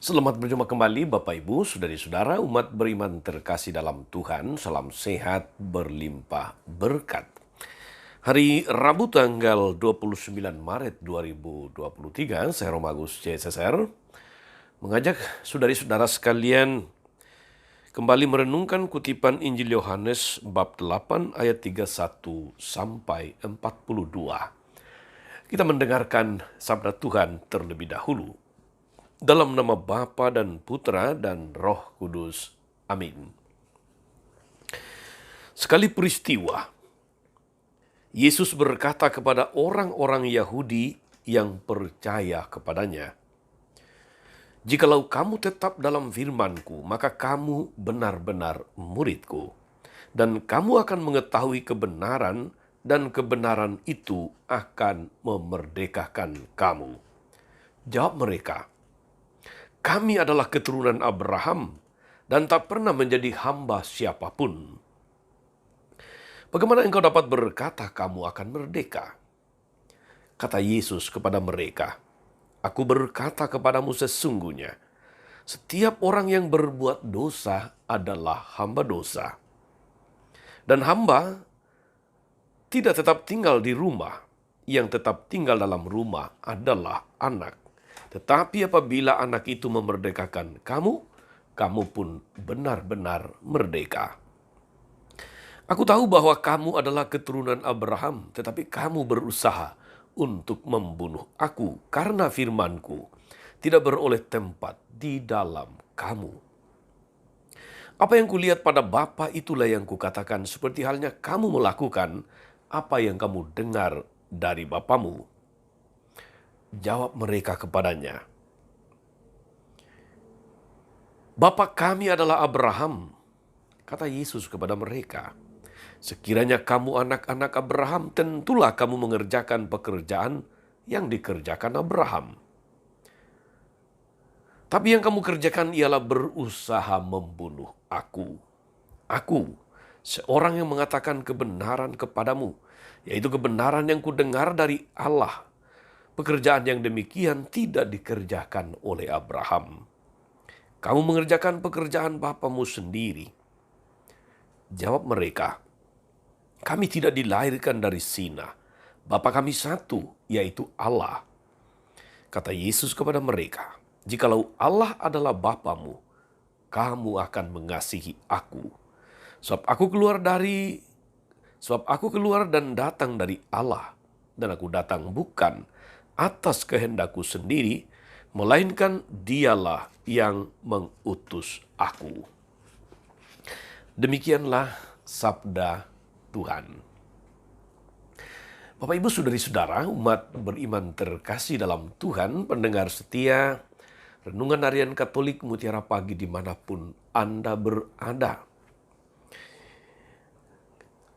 Selamat berjumpa kembali Bapak Ibu, saudari-saudara umat beriman terkasih dalam Tuhan. Salam sehat berlimpah berkat. Hari Rabu tanggal 29 Maret 2023, saya Romagus CSSR mengajak saudari-saudara sekalian kembali merenungkan kutipan Injil Yohanes bab 8 ayat 31 sampai 42. Kita mendengarkan sabda Tuhan terlebih dahulu. Dalam nama Bapa dan Putra dan Roh Kudus. Amin. Sekali peristiwa, Yesus berkata kepada orang-orang Yahudi yang percaya kepadanya, "Jikalau kamu tetap dalam firman-Ku, maka kamu benar-benar murid-Ku, dan kamu akan mengetahui kebenaran, dan kebenaran itu akan memerdekakan kamu." Jawab mereka, "Kami adalah keturunan Abraham dan tak pernah menjadi hamba siapapun. Bagaimana engkau dapat berkata kamu akan merdeka?" Kata Yesus kepada mereka, "Aku berkata kepadamu sesungguhnya, setiap orang yang berbuat dosa adalah hamba dosa. Dan hamba tidak tetap tinggal di rumah, yang tetap tinggal dalam rumah adalah anak. Tetapi apabila anak itu memerdekakan kamu, kamu pun benar-benar merdeka. Aku tahu bahwa kamu adalah keturunan Abraham, tetapi kamu berusaha untuk membunuh aku karena firman-Ku tidak beroleh tempat di dalam kamu. Apa yang kulihat pada Bapa itulah yang kukatakan, seperti halnya kamu melakukan apa yang kamu dengar dari bapamu." Jawab mereka kepadanya, "Bapa kami adalah Abraham." Kata Yesus kepada mereka, "Sekiranya kamu anak-anak Abraham, tentulah kamu mengerjakan pekerjaan yang dikerjakan Abraham. Tapi yang kamu kerjakan ialah berusaha membunuh aku. Aku, seorang yang mengatakan kebenaran kepadamu, yaitu kebenaran yang kudengar dari Allah. Pekerjaan yang demikian tidak dikerjakan oleh Abraham. Kamu mengerjakan pekerjaan bapamu sendiri." Jawab mereka, "Kami tidak dilahirkan dari zina. Bapa kami satu, yaitu Allah." Kata Yesus kepada mereka, "Jikalau Allah adalah Bapamu, kamu akan mengasihi aku. Sebab aku keluar dan datang dari Allah, dan aku datang bukan atas kehendakku sendiri, melainkan Dialah yang mengutus aku." Demikianlah sabda Tuhan. Bapak Ibu saudari-saudara umat beriman terkasih dalam Tuhan, pendengar setia Renungan Harian Katolik Mutiara Pagi dimanapun Anda berada.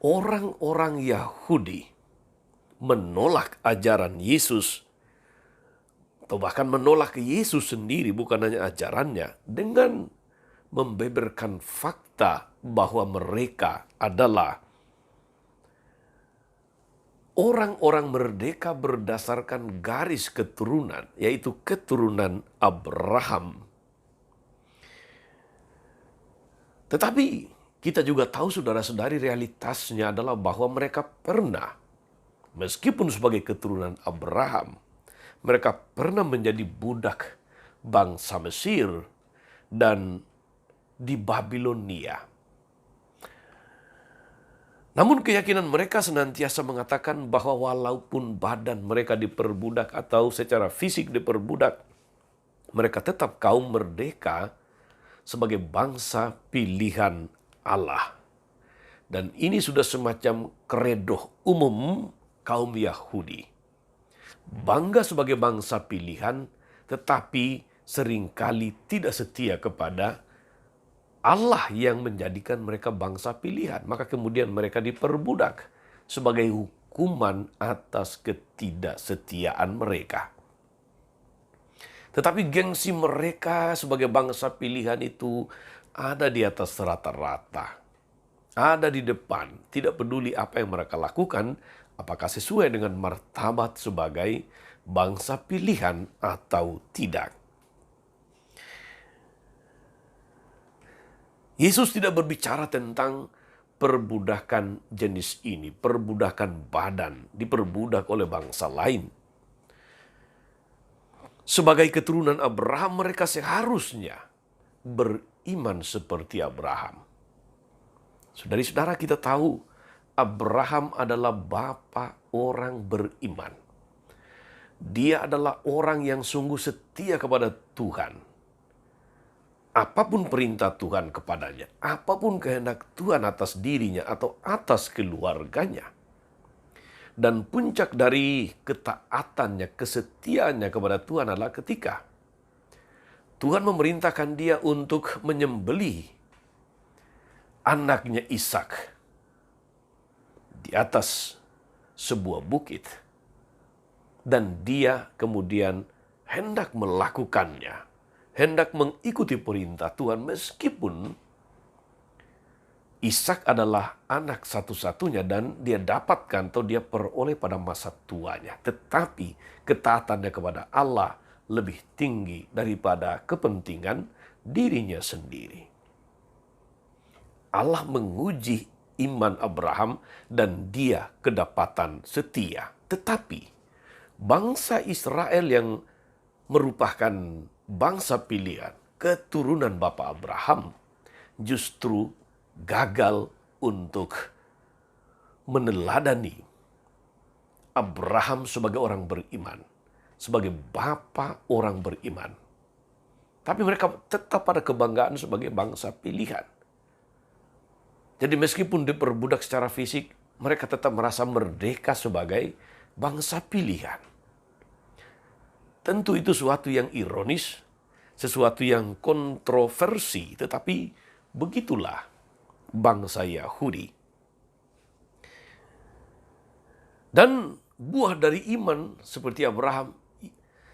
Orang-orang Yahudi menolak ajaran Yesus, atau bahkan menolak Yesus sendiri, bukan hanya ajarannya, dengan membeberkan fakta bahwa mereka adalah orang-orang merdeka berdasarkan garis keturunan, yaitu keturunan Abraham. Tetapi kita juga tahu saudara-saudari, realitasnya adalah bahwa mereka pernah, meskipun sebagai keturunan Abraham, mereka pernah menjadi budak bangsa Mesir dan di Babilonia. Namun keyakinan mereka senantiasa mengatakan bahwa walaupun badan mereka diperbudak atau secara fisik diperbudak, mereka tetap kaum merdeka sebagai bangsa pilihan Allah. Dan ini sudah semacam kredo umum kaum Yahudi. Bangga sebagai bangsa pilihan, tetapi seringkali tidak setia kepada Allah yang menjadikan mereka bangsa pilihan. Maka kemudian mereka diperbudak sebagai hukuman atas ketidaksetiaan mereka. Tetapi gengsi mereka sebagai bangsa pilihan itu ada di atas rata-rata. Ada di depan, tidak peduli apa yang mereka lakukan, apakah sesuai dengan martabat sebagai bangsa pilihan atau tidak. Yesus tidak berbicara tentang perbudakan jenis ini, perbudakan badan, diperbudak oleh bangsa lain. Sebagai keturunan Abraham, mereka seharusnya beriman seperti Abraham. Saudara-saudara, kita tahu Abraham adalah bapa orang beriman. Dia adalah orang yang sungguh setia kepada Tuhan. Apapun perintah Tuhan kepadanya, apapun kehendak Tuhan atas dirinya atau atas keluarganya. Dan puncak dari ketaatannya, kesetiaannya kepada Tuhan adalah ketika Tuhan memerintahkan dia untuk menyembelih anaknya Ishak di atas sebuah bukit. Dan dia kemudian hendak melakukannya, hendak mengikuti perintah Tuhan meskipun Ishak adalah anak satu-satunya dan dia dapatkan atau dia peroleh pada masa tuanya. Tetapi ketaatannya kepada Allah lebih tinggi daripada kepentingan dirinya sendiri. Allah menguji iman Abraham dan dia kedapatan setia. Tetapi bangsa Israel yang merupakan bangsa pilihan, keturunan Bapa Abraham, justru gagal untuk meneladani Abraham sebagai orang beriman, sebagai bapa orang beriman. Tapi mereka tetap pada kebanggaan sebagai bangsa pilihan. Jadi meskipun diperbudak secara fisik, mereka tetap merasa merdeka sebagai bangsa pilihan. Tentu itu sesuatu yang ironis, sesuatu yang kontroversi, tetapi begitulah bangsa Yahudi. Dan buah dari iman seperti Abraham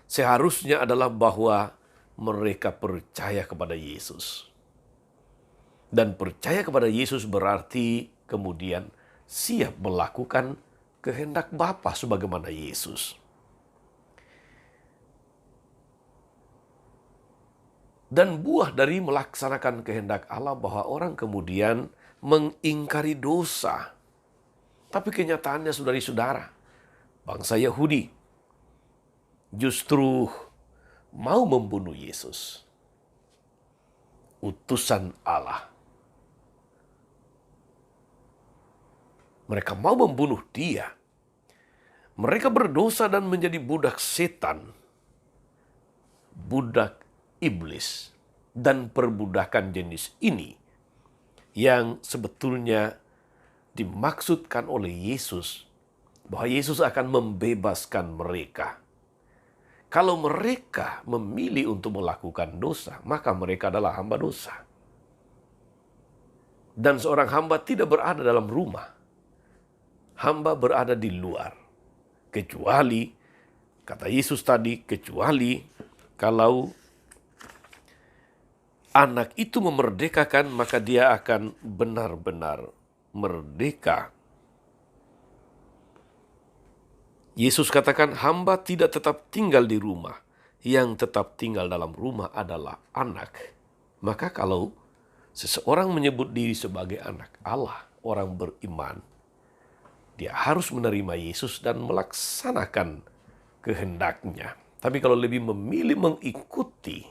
seharusnya adalah bahwa mereka percaya kepada Yesus. Dan percaya kepada Yesus berarti kemudian siap melakukan kehendak Bapa sebagaimana Yesus. Dan buah dari melaksanakan kehendak Allah bahwa orang kemudian mengingkari dosa. Tapi kenyataannya saudara-saudara, bangsa Yahudi justru mau membunuh Yesus, utusan Allah. Mereka mau membunuh dia. Mereka berdosa dan menjadi budak setan, budak iblis. Dan perbudakan jenis ini yang sebetulnya dimaksudkan oleh Yesus, bahwa Yesus akan membebaskan mereka. Kalau mereka memilih untuk melakukan dosa, maka mereka adalah hamba dosa. Dan seorang hamba tidak berada dalam rumah. Hamba berada di luar. Kecuali, kata Yesus tadi, kecuali kalau anak itu memerdekakan, maka dia akan benar-benar merdeka. Yesus katakan, hamba tidak tetap tinggal di rumah. Yang tetap tinggal dalam rumah adalah anak. Maka kalau seseorang menyebut diri sebagai anak Allah, orang beriman, dia harus menerima Yesus dan melaksanakan kehendaknya. Tapi kalau lebih memilih mengikuti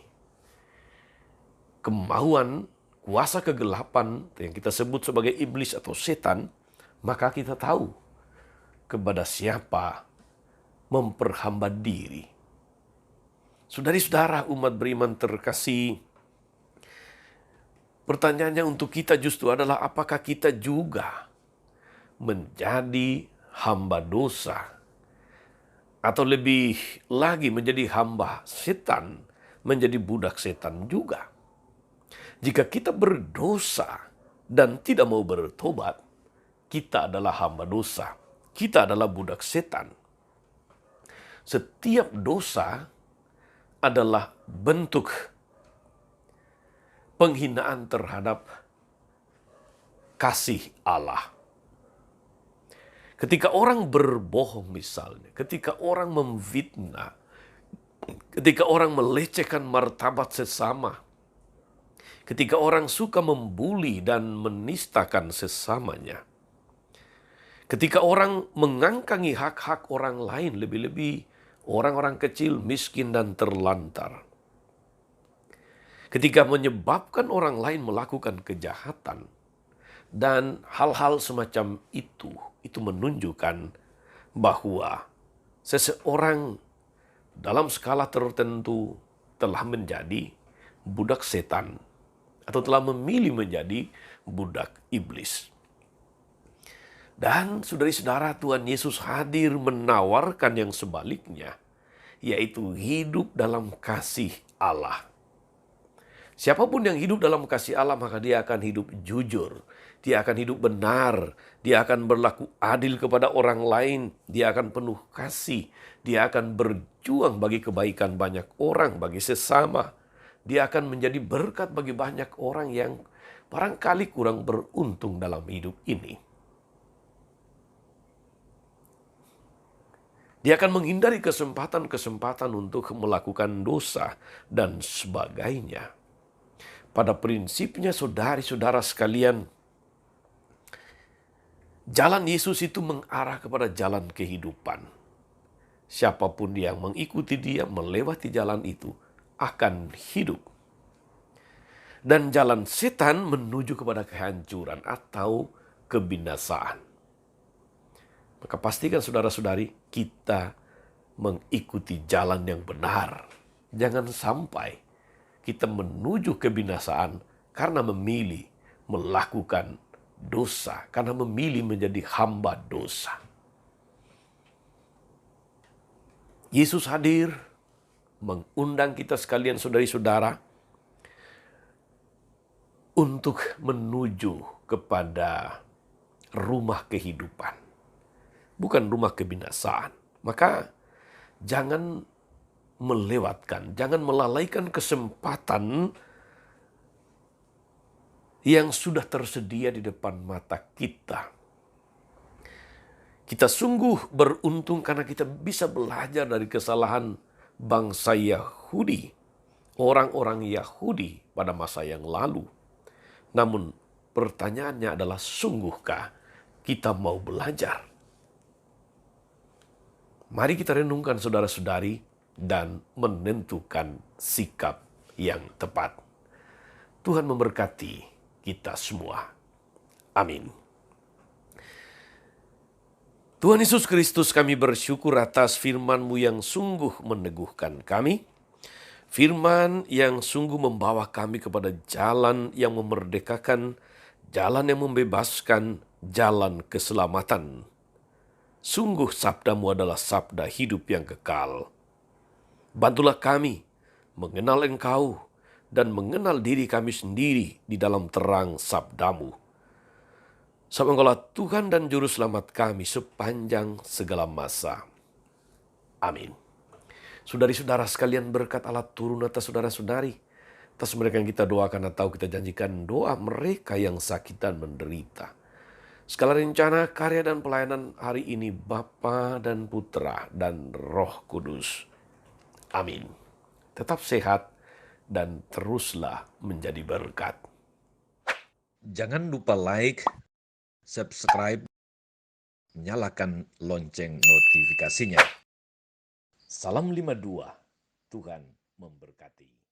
kemauan kuasa kegelapan yang kita sebut sebagai iblis atau setan, maka kita tahu kepada siapa memperhamba diri. Saudari-saudara umat beriman terkasih, pertanyaannya untuk kita justru adalah apakah kita juga menjadi hamba dosa? Atau lebih lagi menjadi hamba setan, menjadi budak setan juga? Jika kita berdosa dan tidak mau bertobat, kita adalah hamba dosa. Kita adalah budak setan. Setiap dosa adalah bentuk penghinaan terhadap kasih Allah. Ketika orang berbohong misalnya, ketika orang memfitnah, ketika orang melecehkan martabat sesama, ketika orang suka membuli dan menistakan sesamanya, ketika orang mengangkangi hak-hak orang lain, lebih-lebih orang-orang kecil, miskin, dan terlantar, ketika menyebabkan orang lain melakukan kejahatan, dan hal-hal semacam itu menunjukkan bahwa seseorang dalam skala tertentu telah menjadi budak setan atau telah memilih menjadi budak iblis. Dan saudari-saudara, Tuhan Yesus hadir menawarkan yang sebaliknya, yaitu hidup dalam kasih Allah. Siapapun yang hidup dalam kasih Allah, maka dia akan hidup jujur, dia akan hidup benar, dia akan berlaku adil kepada orang lain, dia akan penuh kasih, dia akan berjuang bagi kebaikan banyak orang, bagi sesama. Dia akan menjadi berkat bagi banyak orang yang barangkali kurang beruntung dalam hidup ini. Dia akan menghindari kesempatan-kesempatan untuk melakukan dosa dan sebagainya. Pada prinsipnya, saudari-saudara sekalian, jalan Yesus itu mengarah kepada jalan kehidupan. Siapapun yang mengikuti dia, melewati jalan itu, akan hidup. Dan jalan setan menuju kepada kehancuran atau kebinasaan. Maka pastikan saudara-saudari, kita mengikuti jalan yang benar. Jangan sampai kita menuju kebinasaan karena memilih melakukan dosa, karena memilih menjadi hamba dosa. Yesus hadir mengundang kita sekalian saudari-saudara untuk menuju kepada rumah kehidupan, bukan rumah kebinasaan. Maka jangan melewatkan, jangan melalaikan kesempatan yang sudah tersedia di depan mata kita. Kita sungguh beruntung karena kita bisa belajar dari kesalahan bangsa Yahudi, orang-orang Yahudi pada masa yang lalu. Namun pertanyaannya adalah, sungguhkah kita mau belajar? Mari kita renungkan saudara-saudari dan menentukan sikap yang tepat. Tuhan memberkati kita semua. Amin. Tuhan Yesus Kristus, kami bersyukur atas firman-Mu yang sungguh meneguhkan kami. Firman yang sungguh membawa kami kepada jalan yang memerdekakan, jalan yang membebaskan, jalan keselamatan. Sungguh sabda-Mu adalah sabda hidup yang kekal. Bantulah kami mengenal Engkau dan mengenal diri kami sendiri di dalam terang sabda-Mu. Sebab Engkaulah Tuhan dan Juru Selamat kami sepanjang segala masa. Amin. Saudari-saudara sekalian, berkat Allah turun atas saudara-saudari, atas mereka yang kita doakan atau kita janjikan doa mereka yang sakit dan menderita. Segala rencana, karya, dan pelayanan hari ini Bapa dan Putra dan Roh Kudus. Amin. Tetap sehat dan teruslah menjadi berkat. Jangan lupa like, subscribe, nyalakan lonceng notifikasinya. Salam 52, Tuhan memberkati.